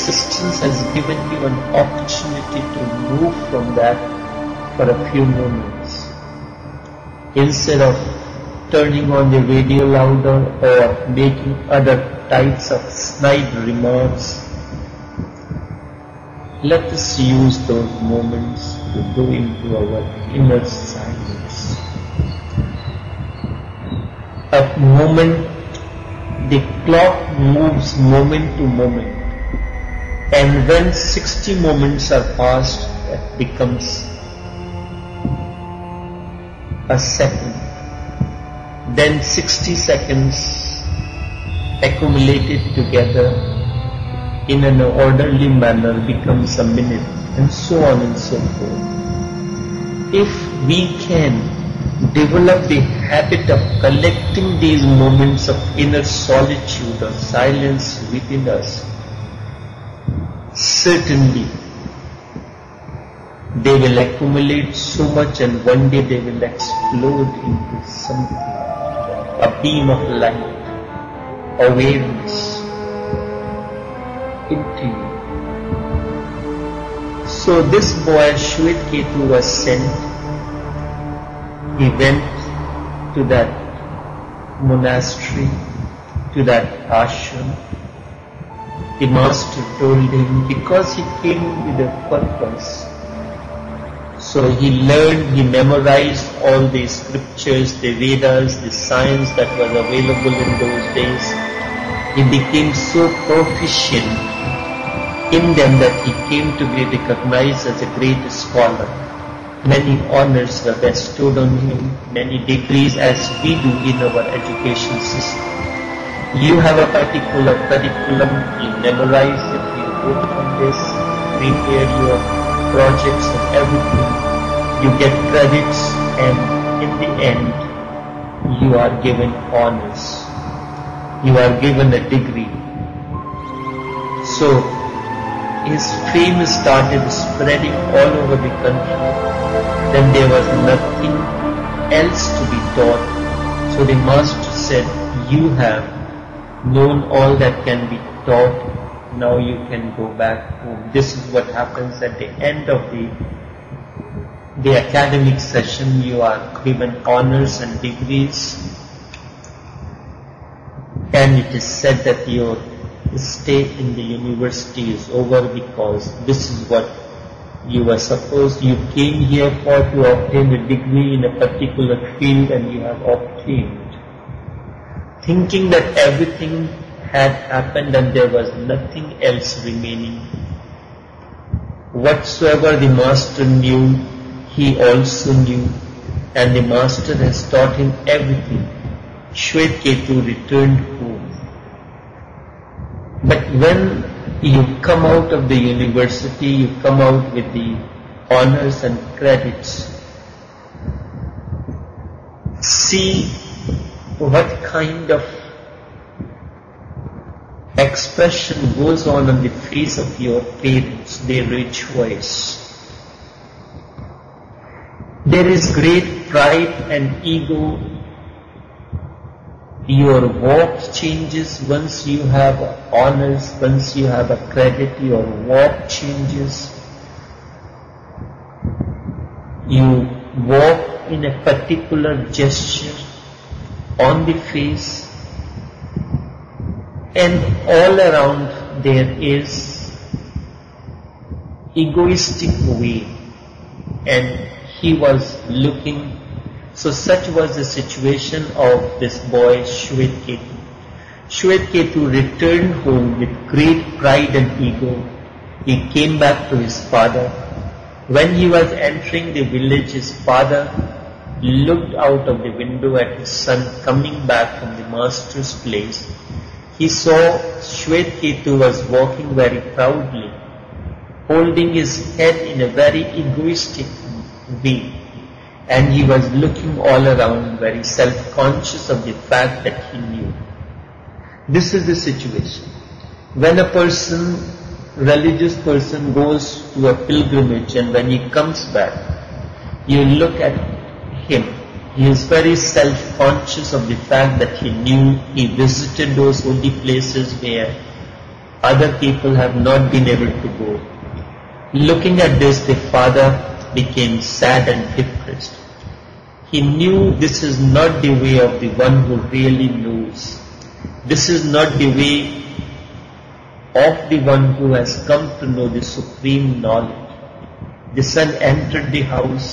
existence has given you an opportunity to move from that for a few moments. Instead of turning on the radio louder or making other types of snide remarks, let us use those moments to go into our inner silence. A moment, the clock moves moment to moment, and when 60 moments are passed, it becomes a second. Then 60 seconds accumulated together in an orderly manner becomes a minute, and so on and so forth. If we can develop the habit of collecting these moments of inner solitude or silence within us, certainly they will accumulate so much, and one day they will explode into something, a beam of light, awareness into you. So this boy Shwetketu was sent. He went to that monastery, to that ashram. The master told him, because he came with a purpose. So he learned, he memorized all the scriptures, the Vedas, the science that was available in those days. He became so proficient in them that he came to be recognized as a great scholar. Many honors were bestowed on him, many degrees, as we do in our education system. You have a particular curriculum, you memorize it, you work on this, prepare your projects and everything, you get credits, and in the end, you are given honors. You are given a degree. So, his fame started spreading all over the country. Then there was nothing else to be taught. So the master said, you have known all that can be taught, now you can go back home. This is what happens at the end of the academic session. You are given honors and degrees, and it is said that your stay in the university is over, because this is what you were supposed, you came here for to obtain a degree in a particular field, and you have obtained. Thinking that everything had happened and there was nothing else remaining. Whatsoever the master knew, he also knew, and the master has taught him everything. Shwetketu returned home. But when you come out of the university, you come out with the honors and credits, see what kind of expression goes on the face of your parents. They rejoice. There is great pride and ego. Your walk changes once you have honors, once you have a credit, your walk changes. You walk in a particular gesture on the face, and all around there is egoistic way, and he was looking. So such was the situation of this boy Shwetketu. Shwetketu returned home with great pride and ego. He came back to his father. When he was entering the village, his father looked out of the window at his son coming back from the master's place. He saw Shwetketu was walking very proudly, holding his head in a very egoistic way. And he was looking all around, very self-conscious of the fact that he knew. This is the situation. When a person, religious person, goes to a pilgrimage, and when he comes back, you look at him. He is very self-conscious of the fact that he knew, he visited those holy places where Other people have not been able to go. Looking at this, the father became sad and depressed. He knew this is not the way of the one who really knows. This is not the way of the one who has come to know the supreme knowledge. The son entered the house.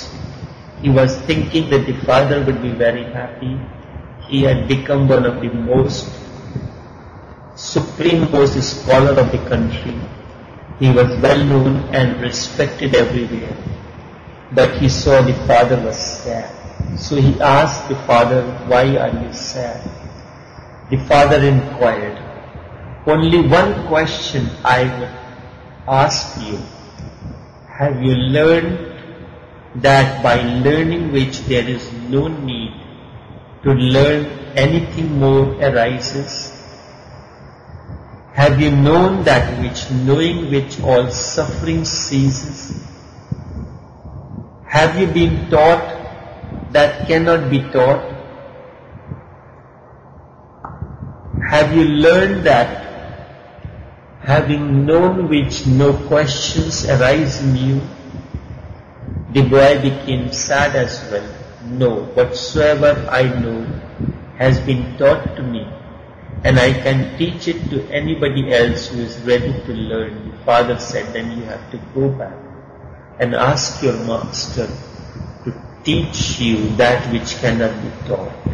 He was thinking that the father would be very happy. He had become one of the most supreme-most scholar of the country. He was well known and respected everywhere. But he saw the father was sad. So he asked the father, "Why are you sad?" The father inquired, "Only one question I would ask you. Have you learned that by learning which there is no need to learn anything more arises? Have you known that which knowing which all suffering ceases? Have you been taught that cannot be taught? Have you learned that having known which no questions arise in you?" The boy became sad as well. "No, whatsoever I know has been taught to me, and I can teach it to anybody else who is ready to learn." The father said, "Then you have to go back and ask your master to teach you that which cannot be taught."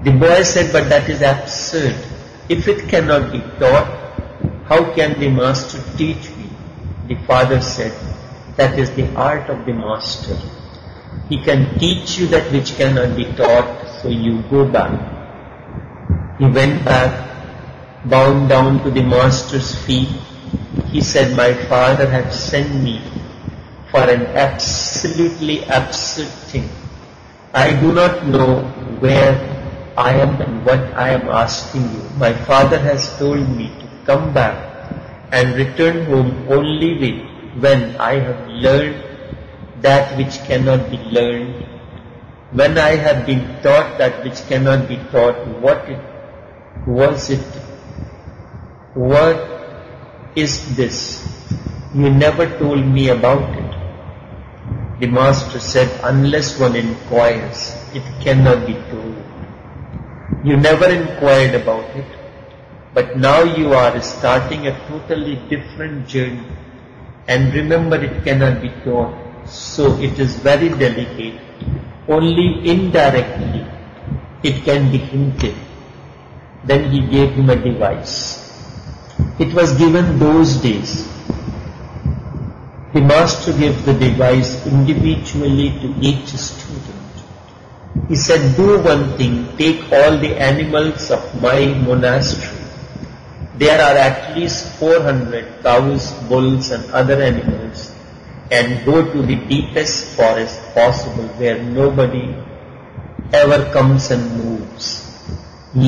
The boy said, "But that is absurd. If it cannot be taught, how can the master teach me?" The father said, "That is the art of the master. He can teach you that which cannot be taught, so you go back." He went back, bowed down to the master's feet. He said, "My father had sent me for an absolutely absurd thing. I do not know where I am and what I am asking you. My father has told me to come back and return home only when I have learned that which cannot be learned, when I have been taught that which cannot be taught. What was it? What is this? You never told me about it." The master said, "Unless one inquires, it cannot be told. You never inquired about it, but now you are starting a totally different journey. And remember, it cannot be taught, so it is very delicate. Only indirectly it can be hinted." Then he gave him a device. It was given those days. The master gave the device individually to each student. He said, "Do one thing, take all the animals of my monastery. There are at least 400 cows, bulls and other animals, and go to the deepest forest possible where nobody ever comes and moves.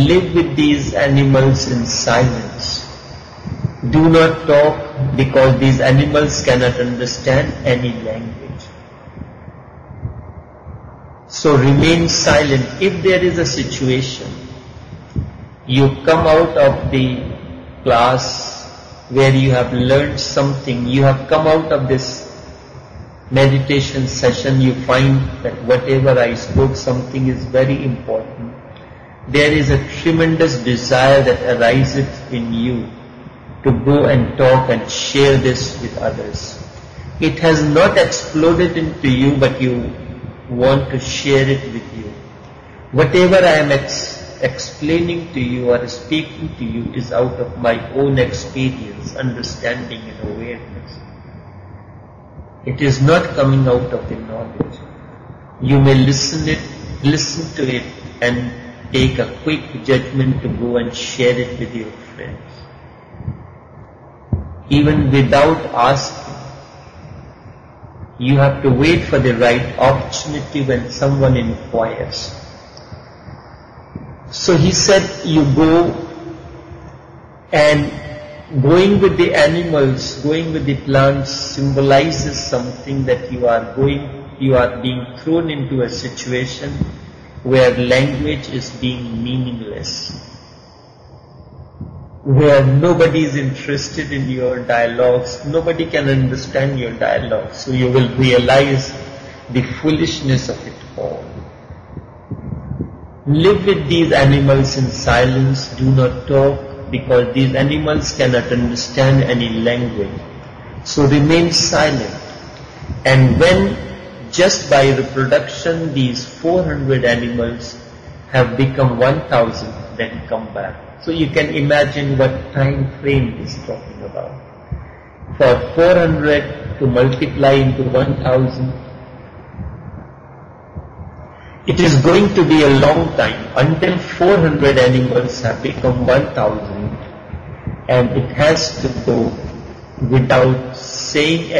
Live with these animals in silence. Do not talk, because these animals cannot understand any language. So remain silent. If there is a situation, you come out of the class where you have learned something, you have come out of this meditation session, you find that whatever I spoke, something is very important. There is a tremendous desire that arises in you to go and talk and share this with others. It has not exploded into you, but you want to share it with you. Whatever I am explaining to you or speaking to you is out of my own experience, understanding and awareness. It is not coming out of the knowledge. You may listen to it and take a quick judgment to go and share it with your friends. Even without asking, you have to wait for the right opportunity when someone inquires. So he said, you go, and going with the animals, going with the plants symbolizes something that you are being thrown into a situation where language is being meaningless. where nobody is interested in your dialogues, nobody can understand your dialogues, so you will realize the foolishness of it all. Live with these animals in silence, do not talk, because these animals cannot understand any language. So remain silent. And when just by reproduction these 400 animals have become 1,000, then come back. So you can imagine what time frame he's talking about. For 400 to multiply into 1,000, it is going to be a long time until 400 animals have become 1,000, and it has to go without saying